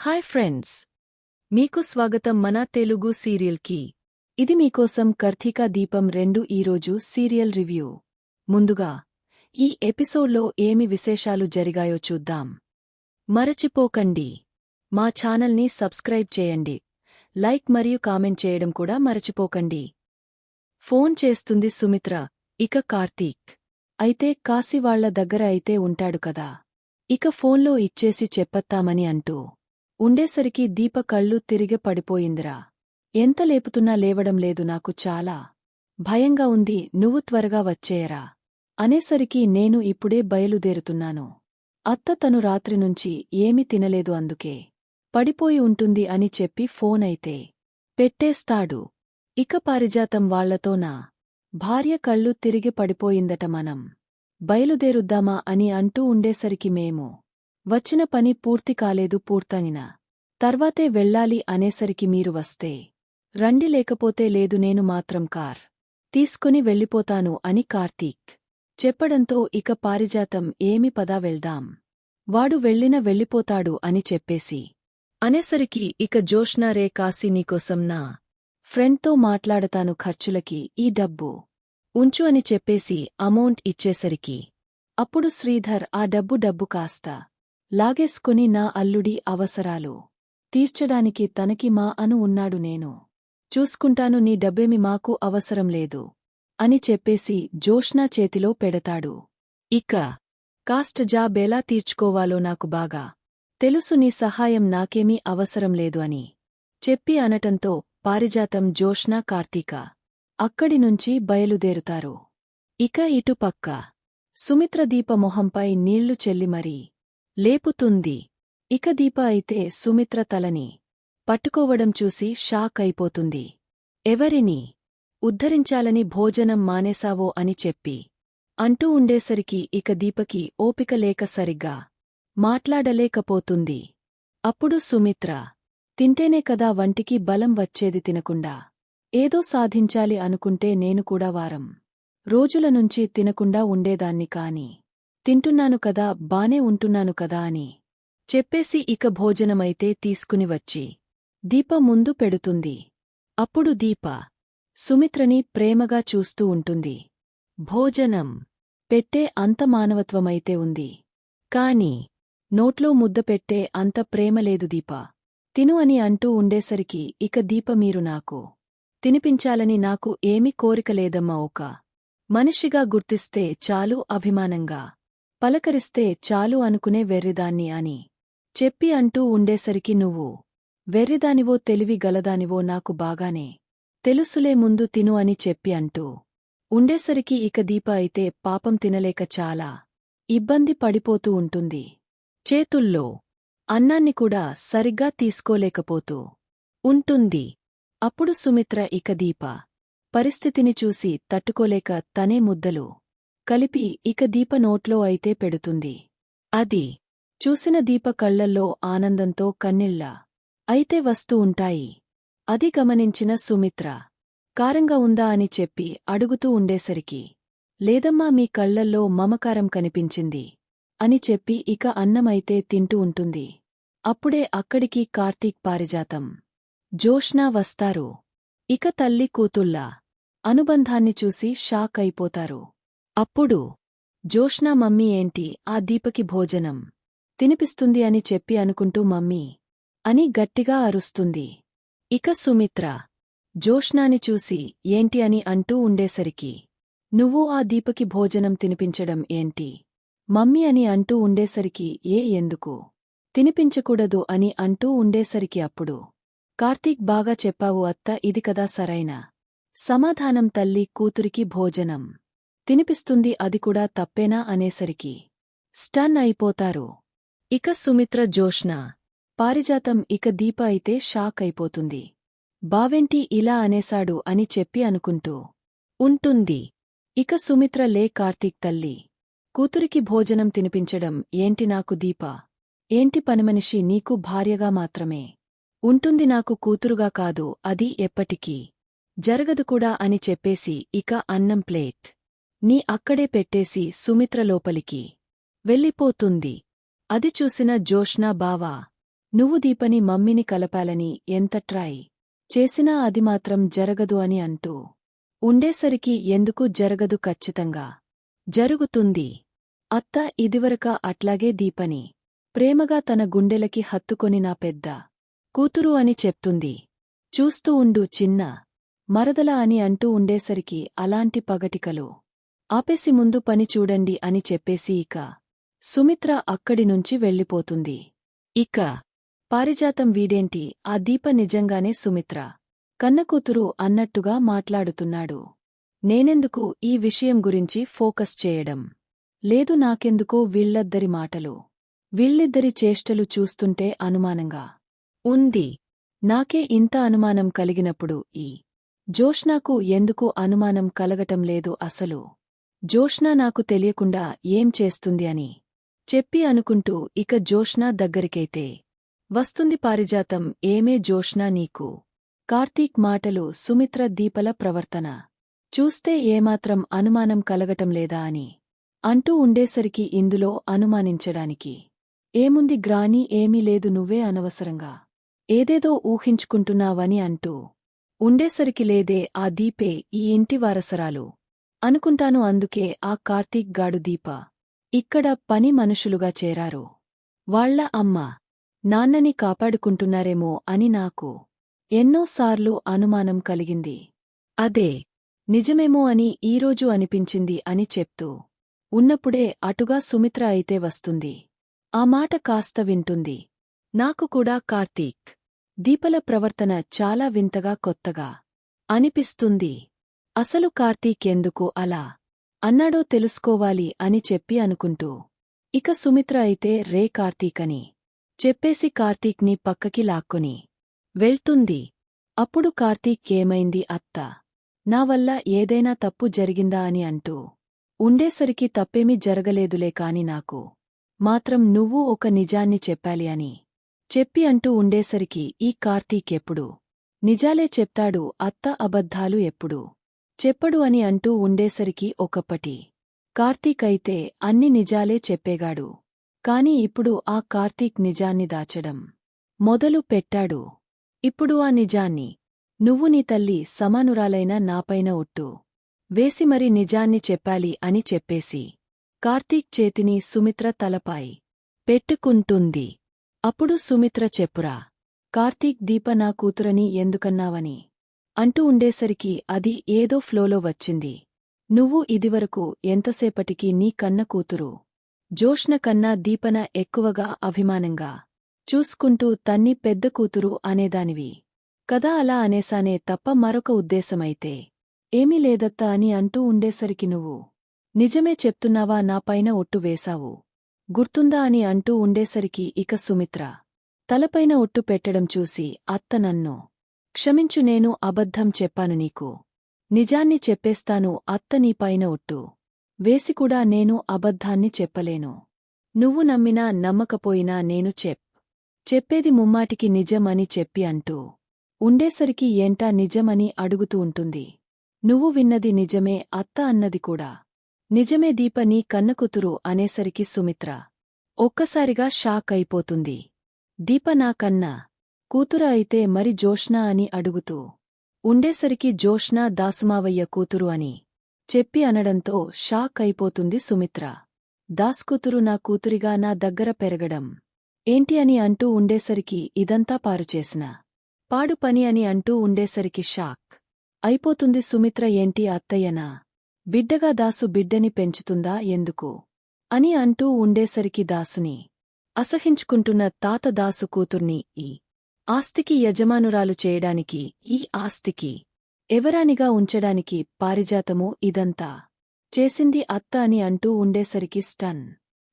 Hi friends, మీకు స్వాగతం మన తెలుగు సీరియల్కి. ఇది మీకోసం కర్థికా దీపం 2 ఈరోజు సీరియల్ రివ్యూ. ముందుగా ఈ ఎపిసోడ్లో ఏమి విశేషాలు జరిగాయో చూద్దాం. మరచిపోకండి, మా ఛానల్ని సబ్స్క్రైబ్ చేయండి, లైక్ మరియు కామెంట్ చేయడం కూడా మరచిపోకండి. ఫోన్ చేస్తుంది సుమిత్ర. ఇక కార్తీక్ అయితే కాశీవాళ్ల దగ్గర అయితే ఉంటాడు కదా, ఇక ఫోన్లో ఇచ్చేసి చెప్పత్తామని అంటూ ఉండేసరికి దీప కళ్ళు తిరిగి పడిపోయిందిరా. ఎంత లేపుతున్నా లేవడం లేదు, నాకు చాలా భయంగా ఉంది, నువ్వు త్వరగా వచ్చేయరా అనేసరికి నేను ఇప్పుడే బయలుదేరుతున్నాను. అత్త తను రాత్రినుంచి ఏమీ తినలేదు, అందుకే పడిపోయి ఉంటుంది అని చెప్పి ఫోనైతే పెట్టేస్తాడు. ఇక పారిజాతం వాళ్లతో నా భార్య కళ్ళు తిరిగి పడిపోయిందట, మనం బయలుదేరుద్దామా అని అంటూ ఉండేసరికి మేము వచ్చిన పని పూర్తి కాలేదు, పూర్తయిన తర్వాతే వెళ్ళాలి అనేసరికి మీరు వస్తే రండి, లేకపోతే లేదు, నేను మాత్రం కార్ తీసుకుని వెళ్ళిపోతాను అని కార్తీక్ చెప్పడంతో ఇక పారిజాతం ఏమి పదా వెళ్దాం, వాడు వెళ్ళిపోతాడు అని చెప్పేసి అనేసరికి ఇక జోష్నా, రే కాశీ, నీకోసం నా ఫ్రెండ్తో మాట్లాడతాను, ఖర్చులకి ఈ డబ్బు ఉంచు అని చెప్పేసి అమౌంట్ ఇచ్చేసరికి అప్పుడు శ్రీధర్ ఆ డబ్బు కాస్త లాగేసుకుని నా అల్లుడి అవసరాలు తీర్చడానికి తనకి మా అను ఉన్నాడు, నేను చూసుకుంటాను, నీ డబ్బేమి మాకు అవసరం లేదు అని చెప్పేసి జోష్నా చేతిలో పెడతాడు. ఇక కాస్ట్ జాబ్ ఎలా తీర్చుకోవాలో నాకు బాగా తెలుసు, నీ సహాయం నాకేమీ అవసరం లేదు అని చెప్పి అనటంతో పారిజాతం, జోష్నా, కార్తీక అక్కడినుంచి బయలుదేరుతారు. ఇక ఇటుపక్క సుమిత్ర దీప మొహంపై నీళ్లు చెల్లి మరీ లేపుతుంది. ఇక దీప అయితే సుమిత్ర తలని పట్టుకోవడం చూసి షాక్ అయిపోతుంది. ఎవరిని ఉద్ధరించాలని భోజనం మానేశావో అని చెప్పి అంటూ ఉండేసరికి ఇక దీపకి ఓపిక లేక సరిగ్గా మాట్లాడలేకపోతుంది. అప్పుడు సుమిత్ర, తింటేనే కదా వంటికి బలం వచ్చేది, తినకుండా ఏదో సాధించాలి అనుకుంటే నేను కూడా వారం రోజుల నుంచి తినకుండా ఉండేదాన్ని, కాని తింటున్నాను కదా, బానే ఉంటున్నాను కదా అని చెప్పేసి ఇక భోజనమైతే తీసుకుని వచ్చి దీప ముందు పెడుతుంది. అప్పుడు దీప సుమిత్రని ప్రేమగా చూస్తూ ఉంటుంది. భోజనం పెట్టే అంత మానవత్వమైతే ఉంది, కాని నోట్లో ముద్ద పెట్టే అంత ప్రేమలేదు. దీప తిను అని అంటూ ఉండేసరికి ఇక దీప, మీరు నాకు తినిపించాలని నాకు ఏమీ కోరికలేదమ్మా, ఒక మనిషిగా గుర్తిస్తే చాలు, అభిమానంగా పలకరిస్తే చాలు అనుకునే వెర్రిదాన్ని అని చెప్పి అంటూ ఉండేసరికి నువ్వు వెర్రిదానివో తెలివి గలదానివో నాకు బాగానే తెలుసులే, ముందు తిను అని చెప్పి అంటూ ఉండేసరికి ఇక దీప అయితే పాపం తినలేక చాలా ఇబ్బంది పడిపోతూ ఉంటుంది. చేతుల్లో అన్నాన్ని కూడా సరిగ్గా తీసుకోలేకపోతూ ఉంటుంది. అప్పుడు సుమిత్ర ఇక దీప పరిస్థితిని చూసి తట్టుకోలేక తనే ముద్దలు కలిపి ఇక దీప నోట్లో అయితే పెడుతుంది. అది చూసిన దీప కళ్లల్లో ఆనందంతో కన్నీళ్ళ అయితే వస్తూ ఉంటాయి. అది గమనించిన సుమిత్ర, కారంగా ఉందా అని చెప్పి అడుగుతూ ఉండేసరికి లేదమ్మా, మీ కళ్లల్లో మమకారం కనిపించింది అని చెప్పి ఇక అన్నమైతే తింటూ ఉంటుంది. అప్పుడే అక్కడికి కార్తీక్, పారిజాతం, జోష్నా వస్తారు. ఇక తల్లి కూతుళ్ళ అనుబంధాన్ని చూసి షాక్ అయిపోతారు. అప్పుడు జోష్నా, మమ్మీ ఏంటి ఆ దీపకి భోజనం తినిపిస్తుంది అని చెప్పి అనుకుంటూ మమ్మీ అని గట్టిగా అరుస్తుంది. ఇక సుమిత్ర జోష్నాని చూసి ఏంటి అని అంటూ ఉండేసరికి నువ్వు ఆ దీపకి భోజనం తినిపించడం ఏంటి మమ్మీ అని అంటూ ఉండేసరికి ఎందుకు తినిపించకూడదు అని అంటూ ఉండేసరికి అప్పుడు కార్తీక్, బాగా చెప్పావు అత్త, ఇది కదా సరైన సమాధానం, తల్లి కూతురికి భోజనం తినిపిస్తుంది, అది కూడా తప్పేనా అనేసరికి స్టన్ అయిపోతారు. ఇక సుమిత్ర, జోష్నా, పారిజాతం, ఇక దీప అయితే షాక్ అయిపోతుంది. బావేంటి ఇలా అనేశాడు అని చెప్పి అనుకుంటూ ఉంటుంది. ఇక సుమిత్ర, లే కార్తీక్, తల్లి కూతురికి భోజనం తినిపించడం ఏంటి, నాకు దీప ఏంటి పనిమనిషి, నీకు భార్యగా మాత్రమే ఉంటుంది, నాకు కూతురుగా కాదు, అది ఎప్పటికీ జరగదు కూడా అని చెప్పేసి ఇక అన్నం ప్లేట్ నీ అక్కడే పెట్టేసి సుమిత్ర లోపలికి వెళ్ళిపోతుంది. అది చూసిన జోష్నా, బావా నువ్వు దీపని మమ్మీని కలపాలని ఎంత ట్రై చేసినా అది మాత్రం జరగదు అని అంటూ ఉండేసరికి ఎందుకు జరగదు, ఖచ్చితంగా జరుగుతుంది. అత్త ఇదివరక అట్లాగే దీపని ప్రేమగా తన గుండెలకి హత్తుకొని నా పెద్ద కూతురు అని చెప్తుంది. చూస్తూ ఉండు చిన్న మరదల అని అంటూ ఉండేసరికి అలాంటి పగటికలు ఆపేసి ముందు పని చూడండి అని చెప్పేసి ఇక సుమిత్ర అక్కడినుంచి వెళ్ళిపోతుంది. ఇక పారిజాతం వీడేంటి, ఆ దీప నిజంగానే సుమిత్ర కన్నకూతురు అన్నట్టుగా మాట్లాడుతున్నాడు. నేనెందుకు ఈ విషయం గురించి ఫోకస్ చేయడం లేదు, నాకెందుకో వీళ్ళిద్దరి మాటలు వీళ్ళిద్దరి చేష్టలు చూస్తుంటే అనుమానంగా ఉంది. నాకే ఇంత అనుమానం కలిగినప్పుడు ఈ జోష్నాకు ఎందుకు అనుమానం కలగటం లేదు అసలు? జోష్నా నాకు తెలియకుండా ఏం చేస్తుంది అని చెప్పి అనుకుంటూ ఇక జోష్నా దగ్గరికైతే వస్తుంది పారిజాతం. ఏమే జోష్నా, నీకు కార్తీక్ మాటలు, సుమిత్ర దీపల ప్రవర్తన చూస్తే ఏమాత్రం అనుమానం కలగటం లేదా అని అంటూ ఉండేసరికి ఇందులో అనుమానించడానికి ఏముంది గ్రానీ, ఏమీ లేదు, నువ్వే అనవసరంగా ఏదేదో ఊహించుకుంటున్నావని అంటూ ఉండేసరికి లేదే, ఆ దీపే ఈ ఇంటి వారసరాలు అనుకుంటాను, అందుకే ఆ కార్తీక్ గాడు దీప ఇక్కడ పని మనుషులుగా చేరారు. వాళ్ల అమ్మ నాన్నని కాపాడుకుంటున్నారేమో అని నాకు ఎన్నోసార్లు అనుమానం కలిగింది. అదే నిజమేమో అని ఈరోజు అనిపించింది అని చెప్తూ ఉన్నప్పుడే అటుగా సుమిత్ర అయితే వస్తుంది. ఆ మాట కాస్త వింటుంది. నాకు కూడా కార్తీక్ దీపల ప్రవర్తన చాలా వింతగా కొత్తగా అనిపిస్తుంది. అసలు కార్తీక్ ఎందుకు అలా అన్నాడో తెలుసుకోవాలి అని చెప్పి అనుకుంటూ ఇక సుమిత్ర అయితే రే కార్తీక్ అని చెప్పేసి కార్తీక్ని పక్కకి లాక్కొని వెళ్తుంది. అప్పుడు కార్తీక్ ఏమైంది అత్తా, నా వల్ల ఏదైనా తప్పు జరిగిందా అని అంటూ ఉండేసరికి తప్పేమీ జరగలేదులే, కాని నాకు మాత్రం నువ్వు ఒక నిజాన్ని చెప్పాలి అని చెప్పి అంటూ ఉండేసరికి ఈ కార్తీక్ ఎప్పుడు నిజాలే చెప్తాడు, అత్త అబద్ధాలు ఎప్పుడు చెప్పడు అని అంటూ ఉండేసరికి ఒకప్పటి కార్తీక్ అయితే అన్ని నిజాలే చెప్పేగాడు. కాని ఇప్పుడు ఆ కార్తీక్ నిజాన్ని దాచడం మొదలు పెట్టాడు. ఇప్పుడు ఆ నిజాన్ని నువ్వు నీ తల్లి సమానురాలైన నాపైన ఒట్టు వేసి మరి నిజాన్ని చెప్పాలి అని చెప్పేసి కార్తీక్ చేతిని సుమిత్ర తలపై పెట్టుకుంటుంది. అప్పుడు సుమిత్ర చెప్పురా కార్తీక్, దీప నా కూతురని ఎందుకన్నావని అంటూ ఉండేసరికి అది ఏదో ఫ్లోలో వచ్చింది. నువ్వు ఇదివరకు ఎంతసేపటికి నీ కన్న కూతురు జోష్న కన్నా దీపన ఎక్కువగా అభిమానంగా చూసుకుంటూ తన్ని పెద్ద కూతురు అనేదానివి కదా, అలా అనేసానే తప్ప మరొక ఉద్దేశమైతే ఏమీ లేదత్తా అని అంటూ ఉండేసరికి నువ్వు నిజమే చెప్తున్నావా, నాపైన ఒట్టు వేశావు గుర్తుందా అని అంటూ ఉండేసరికి ఇక సుమిత్ర తలపైన ఒట్టు పెట్టడం చూసి అత్త నన్ను క్షమించు, నేను అబద్ధం చెప్పాను, నీకు నిజాన్ని చెప్పేస్తాను అత్త, నీపైన ఒట్టు వేసికూడా నేను అబద్ధాన్ని చెప్పలేను. నువ్వు నమ్మినా నమ్మకపోయినా నేను చెప్పేది ముమ్మాటికి నిజం అని చెప్పి అంటూ ఉండేసరికి ఏంటా నిజమని అడుగుతూ ఉంటుంది. నువ్వు విన్నది నిజమే అత్త, అన్నది కూడా నిజమే, దీప నీ కన్నకూతురు అనేసరికి సుమిత్ర ఒక్కసారిగా షాక్ అయిపోతుంది. దీప నా కన్నా కూతురు అయితే మరి జోష్నా అని అడుగుతూ ఉండేసరికి జోష్నా దాసుమావయ్య కూతురు అని చెప్పి అనడంతో షాక్ అయిపోతుంది సుమిత్ర. దాస్కూతురు నా కూతురిగా నా దగ్గర పెరగడం ఏంటి అని అంటూ ఉండేసరికి ఇదంతా పారుచేసిన పాడు పని అని అంటూ ఉండేసరికి షాక్ అయిపోతుంది సుమిత్ర. ఏంటి అత్తయ్యనా బిడ్డగా దాసు బిడ్డని పెంచుతుందా ఎందుకు అని అంటూ ఉండేసరికి దాసుని అసహించుకుంటున్న తాత దాసు కూతుర్ని ఈ ఆస్తికి యజమానురాలు చేయడానికి, ఈ ఆస్తికి ఎవరానిగా ఉంచడానికి పారిజాతము ఇదంతా చేసింది అత్త అని అంటూ ఉండేసరికి స్టన్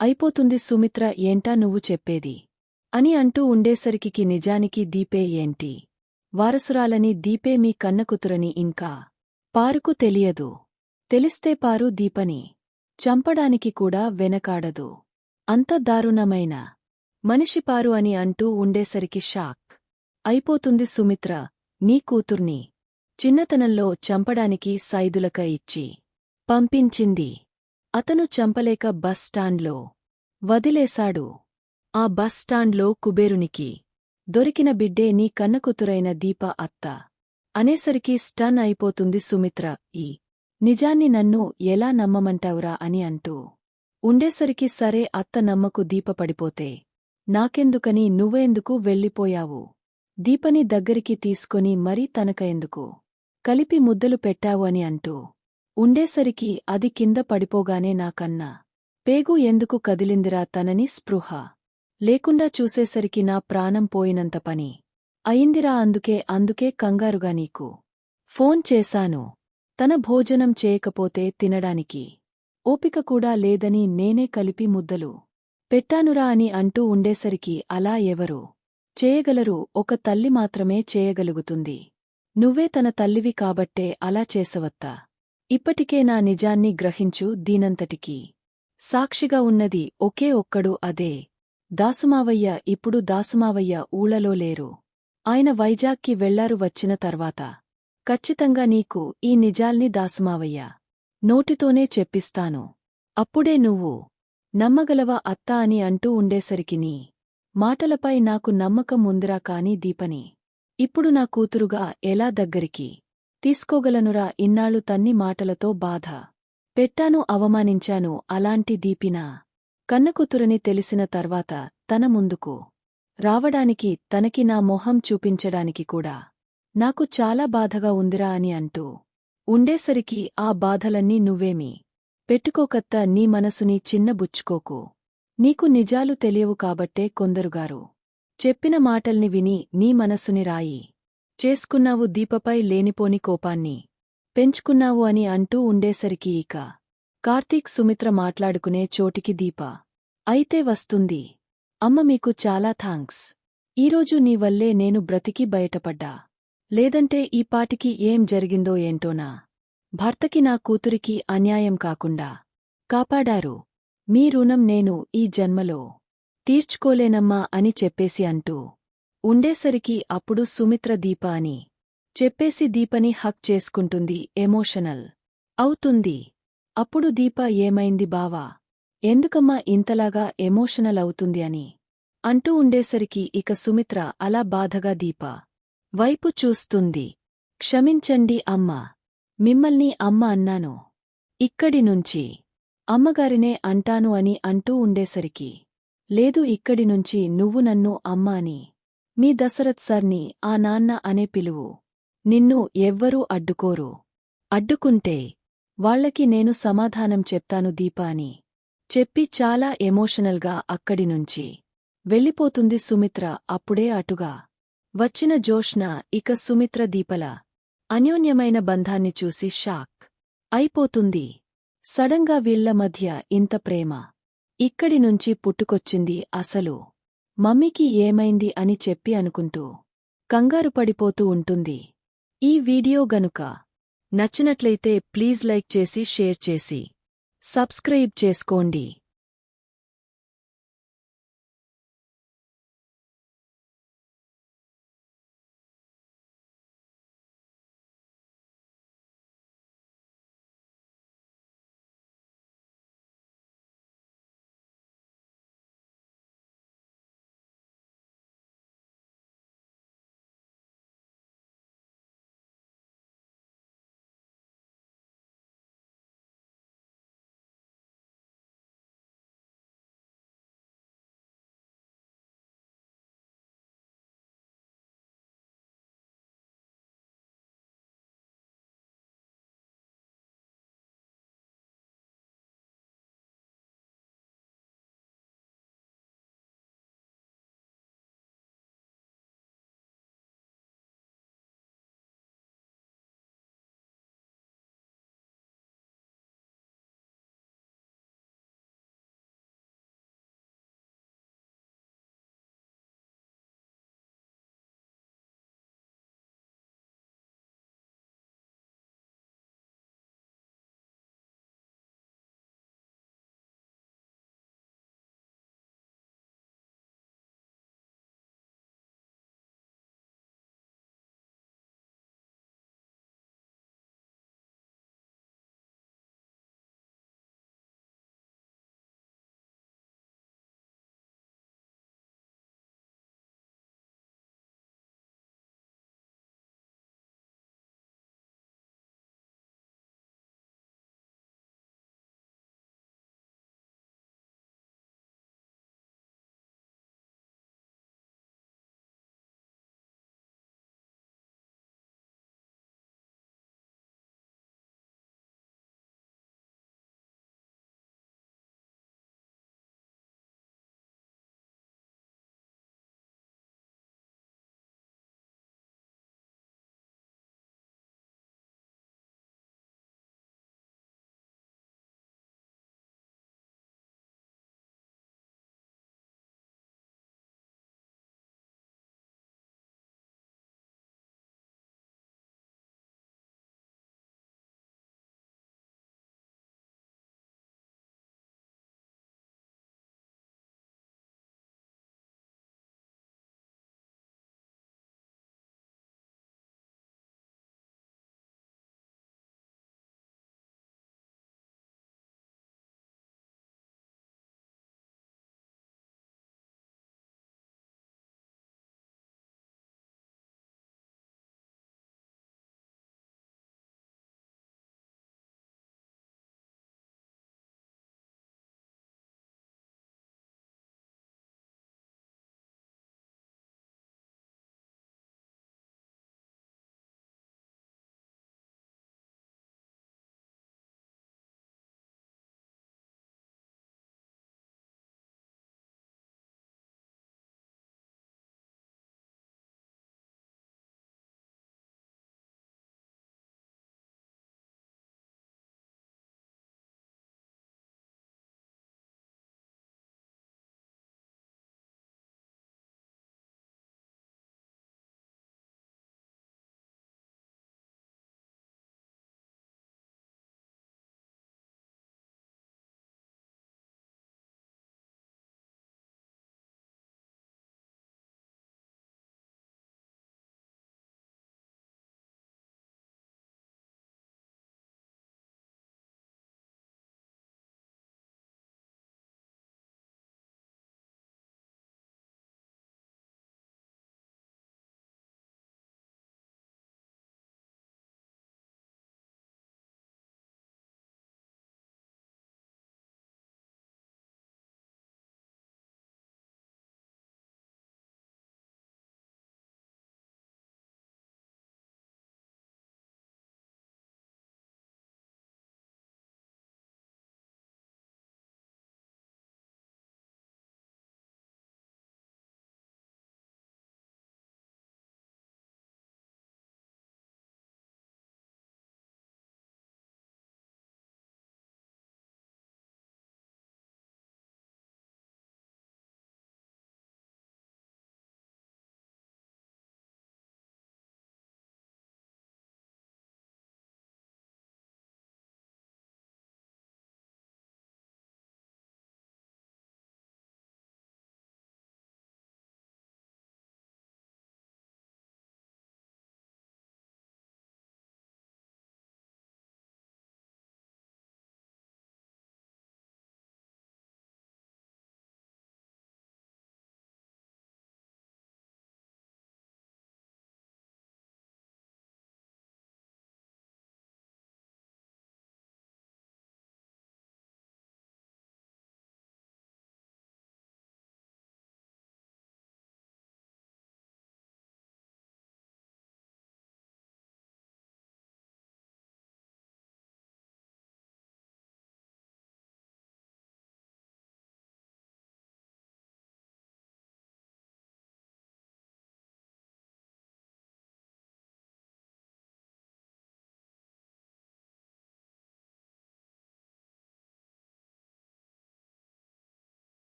అయిపోతుంది సుమిత్ర. ఏంటా నువ్వు చెప్పేది అని అంటూ ఉండేసరికి నిజానికి దీపే ఏంటి వారసురాలని, దీపే మీ కన్నకుతురని ఇంకా పారుకు తెలియదు. తెలిస్తే పారు దీపని చంపడానికి కూడా వెనకాడదు. అంత దారుణమైన మనిషి పారు అని అంటూ ఉండేసరికి షాక్ అయిపోతుంది సుమిత్ర. నీ కూతుర్ని చిన్నతనంలో చంపడానికి సైదులక ఇచ్చి పంపించింది. అతను చంపలేక బస్ స్టాండ్లో వదిలేశాడు. ఆ బస్ స్టాండ్లో కుబేరునికి దొరికిన బిడ్డే నీ కన్నకూతురైన దీప అత్త అనేసరికి స్టన్ అయిపోతుంది సుమిత్ర. ఈ నిజాన్ని నన్ను ఎలా నమ్మమంటావురా అని అంటూ ఉండేసరికి సరే అత్త నమ్మకు దీప పడిపోతే నాకెందుకని నువ్వెందుకు వెళ్ళిపోయావు? దీపని దగ్గరికి తీసుకొని మరీ తనక ఎందుకు కలిపి ముద్దలు పెట్టావు అని అంటూ ఉండేసరికి అది కింద పడిపోగానే నాకన్నా పేగు ఎందుకు కదిలిందిరా తనని స్పృహ లేకుండా చూసేసరికి నా ప్రాణం పోయినంత పని అయిందిరా. అందుకే కంగారుగా నీకు ఫోన్ చేశాను. తన భోజనం చేయకపోతే తినడానికి ఓపిక కూడా లేదని నేనే కలిపి ముద్దలు పెట్టానురా అని అంటూ ఉండేసరికి అలా ఎవరు చేయగలరు? ఒక తల్లి మాత్రమే చేయగలుగుతుంది. నువ్వే తన తల్లివి కాబట్టే అలా చేసవత్తా. ఇప్పటికే నా నిజాన్ని గ్రహించు. దీనంతటికీ సాక్షిగా ఉన్నది ఒకే ఒక్కడు, అదే దాసుమావయ్య. ఇప్పుడు దాసుమావయ్య ఊళ్ళలో లేరు. ఆయన వైజాగ్కి వెళ్లారు. వచ్చిన తర్వాత ఖచ్చితంగా నీకు ఈ నిజాల్ని దాసుమావయ్య నోటితోనే చెప్పిస్తాను. అప్పుడే నువ్వు నమ్మగలవా అత్తా అని అంటూ ఉండేసరికి నీ మాటలపై నాకు నమ్మకం ఉందిరా. కాని దీపని ఇప్పుడు నా కూతురుగా ఎలా దగ్గరికి తీసుకోగలనురా? ఇన్నాళ్లు తన్ని మాటలతో బాధ పెట్టాను, అవమానించాను. అలాంటి దీపినా కన్నకూతురని తెలిసిన తర్వాత తన ముందుకు రావడానికి, తనకి నా మొహం చూపించడానికి కూడా నాకు చాలా బాధగా ఉందిరా అని అంటూ ఉండేసరికి ఆ బాధలన్నీ నువ్వేమీ పెట్టుకోకత్తా. నీ మనసుని చిన్నబుచ్చుకోకు. నీకు నిజాలు తెలియవు కాబట్టే కొందరుగారు చెప్పిన మాటల్ని విని నీ మనసుని రాయి చేసుకున్నావు. దీపపై లేనిపోని కోపాన్ని పెంచుకున్నావు అని అంటూ ఉండేసరికి ఇక కార్తీక్ సుమిత్ర మాట్లాడుకునే చోటికి దీప అయితే వస్తుంది. అమ్మ మీకు చాలా థాంక్స్. ఈరోజు నీ వల్లే నేను బ్రతికి బయటపడ్డా. లేదంటే ఈ పాటికి ఏం జరిగిందో ఏంటోనా. భర్తకి నా కూతురికి అన్యాయం కాకుండా కాపాడారు. మీ రుణం నేను ఈ జన్మలో తీర్చుకోలేనమ్మా అని చెప్పేసి అంటూ ఉండేసరికి అప్పుడు సుమిత్ర దీప అని చెప్పేసి దీపని హక్ చేసుకుంటుంది. ఎమోషనల్ అవుతుంది. అప్పుడు దీప ఏమైంది బావా, ఎందుకమ్మా ఇంతలాగా ఎమోషనల్ అవుతుంది అని అంటూ ఉండేసరికి ఇక సుమిత్ర అలా బాధగా దీప వైపు చూస్తుంది. క్షమించండి అమ్మా, మిమ్మల్ని అమ్మ అన్నాను. ఇక్కడి నుంచి అమ్మగారినే అంటాను అని అంటూ ఉండేసరికి లేదు, ఇక్కడి నుంచి నువ్వు నన్ను అమ్మ అని మీ దశరథ్ సర్ని ఆ నాన్న అనే పిలువు. నిన్ను ఎవ్వరూ అడ్డుకోరు. అడ్డుకుంటే వాళ్లకి నేను సమాధానం చెప్తాను దీప అని చెప్పి చాలా ఎమోషనల్గా అక్కడి నుంచి వెళ్ళిపోతుంది సుమిత్ర. అప్పుడే అటుగా వచ్చిన జోష్న ఇక సుమిత్ర దీపల అన్యోన్యమైన బంధాన్ని చూసి షాక్ అయిపోతుంది. సడన్గా వీళ్ల మధ్య ఇంత ప్రేమ ఇక్కడి నుంచి పుట్టుకొచ్చింది అసలు మమ్మీకి ఏమైంది అని చెప్పి అనుకుంటూ కంగారు పడిపోతూ ఉంటుంది. ఈ వీడియో గనుక నచ్చినట్లయితే ప్లీజ్ లైక్ చేసి షేర్ చేసి సబ్స్క్రైబ్ చేసుకోండి.